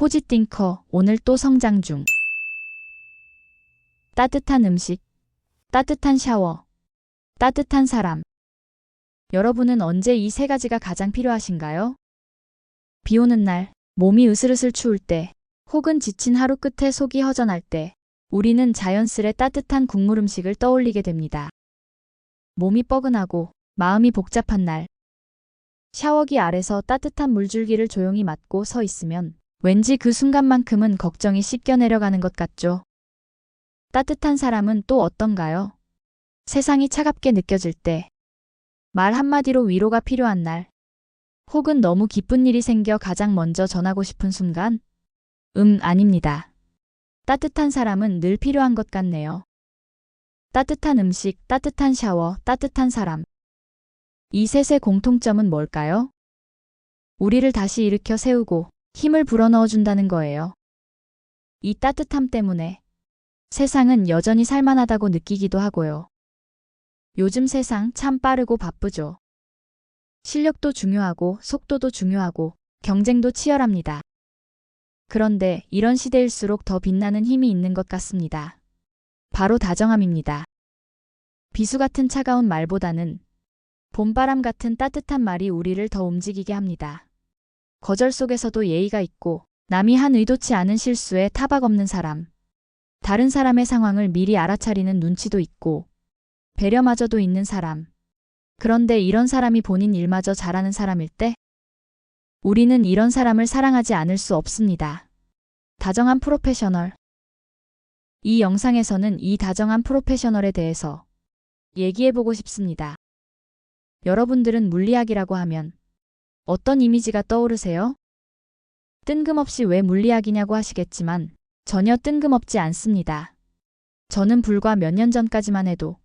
포지띵커 오늘 또 성장 중. 따뜻한 음식, 따뜻한 샤워, 따뜻한 사람. 여러분은 언제 이 세 가지가 가장 필요하신가요? 비 오는 날, 몸이 으슬으슬 추울 때, 혹은 지친 하루 끝에 속이 허전할 때, 우리는 자연스레 따뜻한 국물 음식을 떠올리게 됩니다. 몸이 뻐근하고 마음이 복잡한 날, 샤워기 아래서 따뜻한 물줄기를 조용히 맞고 서 있으면 왠지 그 순간만큼은 걱정이 씻겨 내려가는 것 같죠. 따뜻한 사람은 또 어떤가요? 세상이 차갑게 느껴질 때, 말 한마디로 위로가 필요한 날, 혹은 너무 기쁜 일이 생겨 가장 먼저 전하고 싶은 순간? 아닙니다. 따뜻한 사람은 늘 필요한 것 같네요. 따뜻한 음식, 따뜻한 샤워, 따뜻한 사람. 이 셋의 공통점은 뭘까요? 우리를 다시 일으켜 세우고 힘을 불어넣어 준다는 거예요. 이 따뜻함 때문에 세상은 여전히 살만하다고 느끼기도 하고요. 요즘 세상 참 빠르고 바쁘죠. 실력도 중요하고 속도도 중요하고 경쟁도 치열합니다. 그런데 이런 시대일수록 더 빛나는 힘이 있는 것 같습니다. 바로 다정함입니다. 비수 같은 차가운 말보다는 봄바람 같은 따뜻한 말이 우리를 더 움직이게 합니다. 거절 속에서도 예의가 있고 남이 한 의도치 않은 실수에 타박 없는 사람. 다른 사람의 상황을 미리 알아차리는 눈치도 있고 배려마저도 있는 사람. 그런데 이런 사람이 본인 일마저 잘하는 사람일 때 우리는 이런 사람을 사랑하지 않을 수 없습니다. 다정한 프로페셔널. 이 영상에서는 이 다정한 프로페셔널에 대해서 얘기해보고 싶습니다. 여러분들은 물리학이라고 하면 어떤 이미지가 떠오르세요? 뜬금없이 왜 물리학이냐고 하시겠지만 전혀 뜬금없지 않습니다. 저는 불과 몇 년 전까지만 해도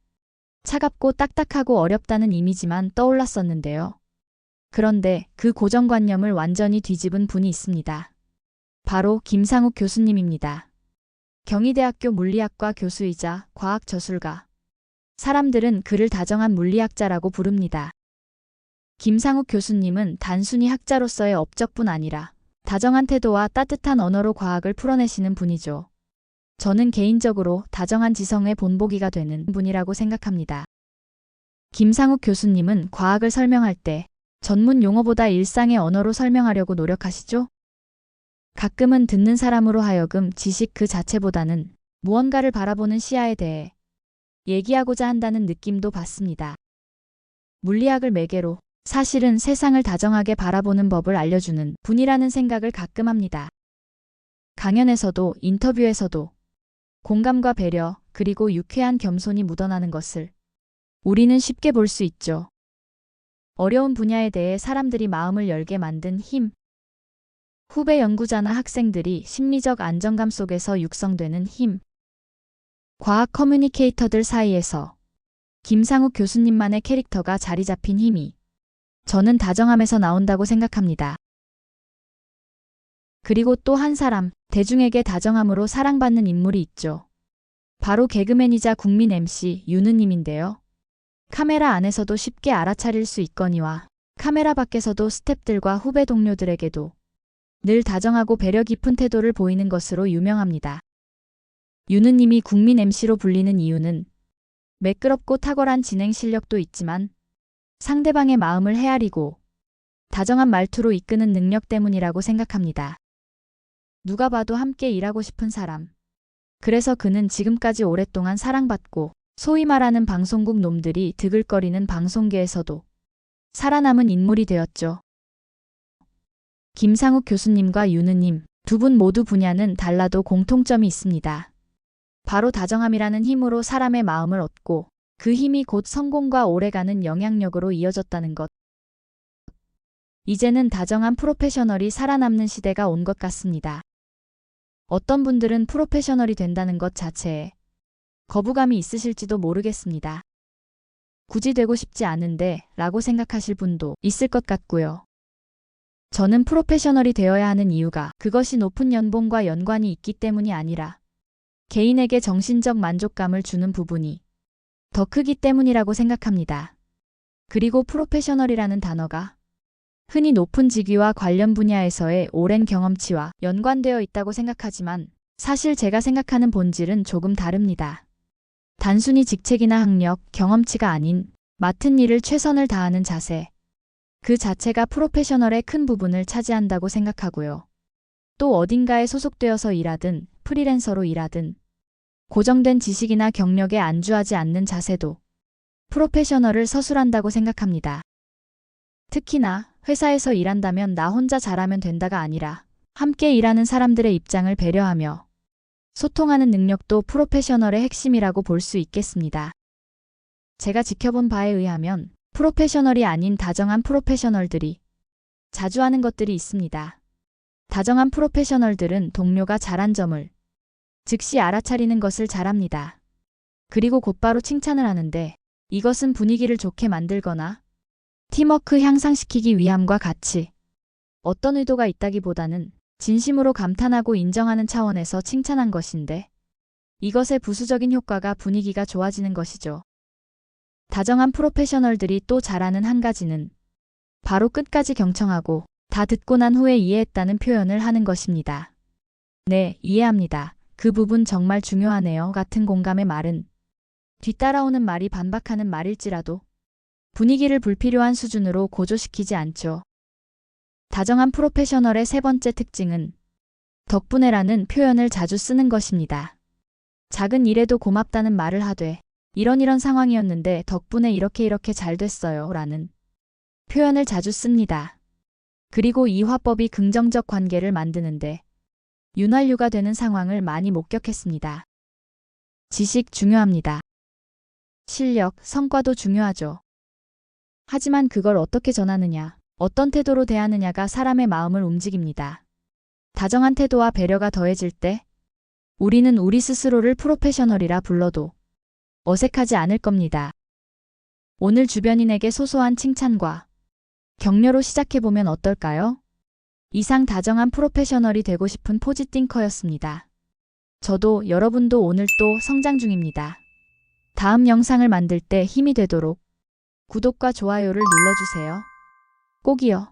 차갑고 딱딱하고 어렵다는 이미지만 떠올랐었는데요. 그런데 그 고정관념을 완전히 뒤집은 분이 있습니다. 바로 김상욱 교수님입니다. 경희대학교 물리학과 교수이자 과학 저술가. 사람들은 그를 다정한 물리학자라고 부릅니다. 김상욱 교수님은 단순히 학자로서의 업적뿐 아니라 다정한 태도와 따뜻한 언어로 과학을 풀어내시는 분이죠. 저는 개인적으로 다정한 지성의 본보기가 되는 분이라고 생각합니다. 김상욱 교수님은 과학을 설명할 때 전문 용어보다 일상의 언어로 설명하려고 노력하시죠? 가끔은 듣는 사람으로 하여금 지식 그 자체보다는 무언가를 바라보는 시야에 대해 얘기하고자 한다는 느낌도 받습니다. 물리학을 매개로 사실은 세상을 다정하게 바라보는 법을 알려주는 분이라는 생각을 가끔 합니다. 강연에서도 인터뷰에서도 공감과 배려 그리고 유쾌한 겸손이 묻어나는 것을 우리는 쉽게 볼 수 있죠. 어려운 분야에 대해 사람들이 마음을 열게 만든 힘. 후배 연구자나 학생들이 심리적 안정감 속에서 육성되는 힘. 과학 커뮤니케이터들 사이에서 김상욱 교수님만의 캐릭터가 자리 잡힌 힘이 저는 다정함에서 나온다고 생각합니다. 그리고 또 한 사람, 대중에게 다정함으로 사랑받는 인물이 있죠. 바로 개그맨이자 국민 MC 윤은님인데요. 카메라 안에서도 쉽게 알아차릴 수 있거니와 카메라 밖에서도 스태프들과 후배 동료들에게도 늘 다정하고 배려 깊은 태도를 보이는 것으로 유명합니다. 윤은님이 국민 MC로 불리는 이유는 매끄럽고 탁월한 진행 실력도 있지만 상대방의 마음을 헤아리고 다정한 말투로 이끄는 능력 때문이라고 생각합니다. 누가 봐도 함께 일하고 싶은 사람. 그래서 그는 지금까지 오랫동안 사랑받고 소위 말하는 방송국 놈들이 드글거리는 방송계에서도 살아남은 인물이 되었죠. 김상욱 교수님과 윤은님 두 분 모두 분야는 달라도 공통점이 있습니다. 바로 다정함이라는 힘으로 사람의 마음을 얻고 그 힘이 곧 성공과 오래가는 영향력으로 이어졌다는 것. 이제는 다정한 프로페셔널이 살아남는 시대가 온 것 같습니다. 어떤 분들은 프로페셔널이 된다는 것 자체에 거부감이 있으실지도 모르겠습니다. 굳이 되고 싶지 않은데 라고 생각하실 분도 있을 것 같고요. 저는 프로페셔널이 되어야 하는 이유가 그것이 높은 연봉과 연관이 있기 때문이 아니라 개인에게 정신적 만족감을 주는 부분이 더 크기 때문이라고 생각합니다. 그리고 프로페셔널이라는 단어가 흔히 높은 직위와 관련 분야에서의 오랜 경험치와 연관되어 있다고 생각하지만 사실 제가 생각하는 본질은 조금 다릅니다. 단순히 직책이나 학력, 경험치가 아닌 맡은 일을 최선을 다하는 자세. 그 자체가 프로페셔널의 큰 부분을 차지한다고 생각하고요. 또 어딘가에 소속되어서 일하든 프리랜서로 일하든 고정된 지식이나 경력에 안주하지 않는 자세도 프로페셔널을 서술한다고 생각합니다. 특히나 회사에서 일한다면 나 혼자 잘하면 된다가 아니라 함께 일하는 사람들의 입장을 배려하며 소통하는 능력도 프로페셔널의 핵심이라고 볼 수 있겠습니다. 제가 지켜본 바에 의하면 프로페셔널이 아닌 다정한 프로페셔널들이 자주 하는 것들이 있습니다. 다정한 프로페셔널들은 동료가 잘한 점을 즉시 알아차리는 것을 잘합니다. 그리고 곧바로 칭찬을 하는데 이것은 분위기를 좋게 만들거나 팀워크 향상시키기 위함과 같이 어떤 의도가 있다기보다는 진심으로 감탄하고 인정하는 차원에서 칭찬한 것인데 이것의 부수적인 효과가 분위기가 좋아지는 것이죠. 다정한 프로페셔널들이 또 잘하는 한 가지는 바로 끝까지 경청하고 다 듣고 난 후에 이해했다는 표현을 하는 것입니다. 네, 이해합니다. 그 부분 정말 중요하네요. 같은 공감의 말은 뒤따라오는 말이 반박하는 말일지라도 분위기를 불필요한 수준으로 고조시키지 않죠. 다정한 프로페셔널의 세 번째 특징은 덕분에라는 표현을 자주 쓰는 것입니다. 작은 일에도 고맙다는 말을 하되 이런 상황이었는데 덕분에 이렇게 잘 됐어요 라는 표현을 자주 씁니다. 그리고 이 화법이 긍정적 관계를 만드는데 윤활유가 되는 상황을 많이 목격했습니다. 지식 중요합니다. 실력, 성과도 중요하죠. 하지만 그걸 어떻게 전하느냐, 어떤 태도로 대하느냐가 사람의 마음을 움직입니다. 다정한 태도와 배려가 더해질 때 우리는 우리 스스로를 프로페셔널이라 불러도 어색하지 않을 겁니다. 오늘 주변인에게 소소한 칭찬과 격려로 시작해보면 어떨까요? 이상 다정한 프로페셔널이 되고 싶은 포지띵커였습니다. 저도 여러분도 오늘 또 성장 중입니다. 다음 영상을 만들 때 힘이 되도록 구독과 좋아요를 눌러주세요. 꼭이요.